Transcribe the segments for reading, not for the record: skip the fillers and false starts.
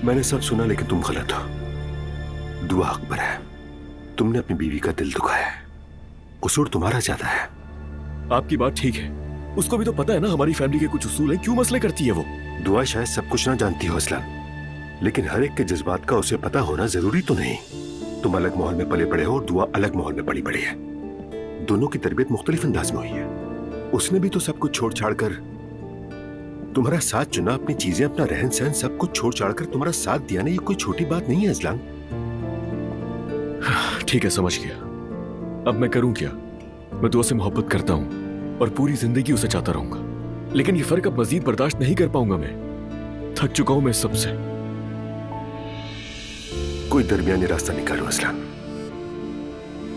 मैंने सब सुना, लेकिन तुम गलत हो। दुआ अकबर है, तुमने अपनी बीवी का दिल दुखाया है। कसूर तुम्हारा ज्यादा है। आपकी बात ठीक है, उसको भी तो पता है ना हमारी फैमिली के कुछ उसूल हैं, क्यों मसले करती है वो। दुआ शायद सब कुछ ना जानती हो असलान, लेकिन हर एक के जज्बात का उसे पता होना जरूरी तो नहीं। तुम अलग माहौल में पले बड़े हो और दुआ अलग माहौल में पली बड़ी है। दोनों की तरबियत मुख्तलिफ अंदाज में हुई है। उसने भी तो सब कुछ छोड़ छाड़ कर तुम्हारा साथ चुना, अपनी चीजें, अपना रहन सहन सब कुछ छोड़ छाड़ कर तुम्हारा साथ दिया ना। ये कोई छोटी बात नहीं है असलान। ठीक है, समझ गया। अब मैं करूं क्या? मैं दुआ से मोहब्बत करता हूं और पूरी जिंदगी उसे चाहता रहूंगा, लेकिन ये फर्क अब मजीद बर्दाश्त नहीं कर पाऊंगा। मैं थक चुका हूं मैं इस सबसे। कोई दरमियानी रास्ता निकालो असलान।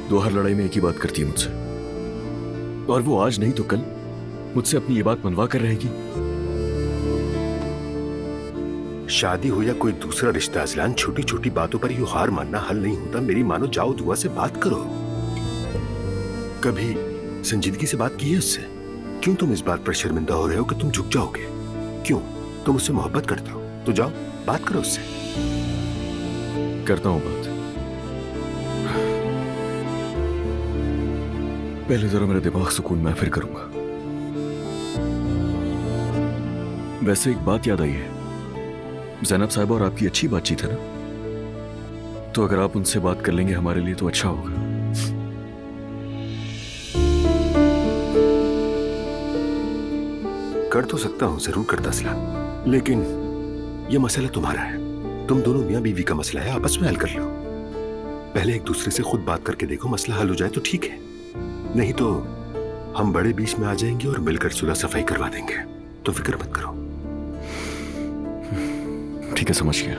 दुआ हर लड़ाई में एक ही बात करती है मुझसे, और वो आज नहीं तो कल मुझसे अपनी ये बात मनवा कर रहेगी। शादी हो या कोई दूसरा रिश्ता असलान, छोटी छोटी बातों पर यूं हार मानना हल नहीं होता। मेरी मानो, जाओ दुआ से बात करो। कभी संजीदगी से बात की है उससे? क्यों तुम इस बात पर शर्मिंदा हो रहे हो कि तुम झुक जाओगे? क्यों? तुम उससे मोहब्बत करते हो तो जाओ बात करो उससे। करता हूं बात। पहले जरा मेरा दिमाग सुकून में, फिर करूंगा। वैसे एक बात याद आई है, ज़ैनब साहिबा और आपकी अच्छी बातचीत है ना, तो अगर आप उनसे बात कर लेंगे हमारे लिए तो अच्छा होगा। कर तो सकता हूं, जरूर करता असलान, लेकिन यह मसला तुम्हारा है। तुम दोनों मियां बीवी का मसला है, आपस में हल कर लो। पहले एक दूसरे से खुद बात करके देखो, मसला हल हो जाए तो ठीक है, नहीं तो हम बड़े बीच में आ जाएंगे और मिलकर सुलह सफाई करवा देंगे। तो फिक्र मत करो। ठीक है, समझ गया।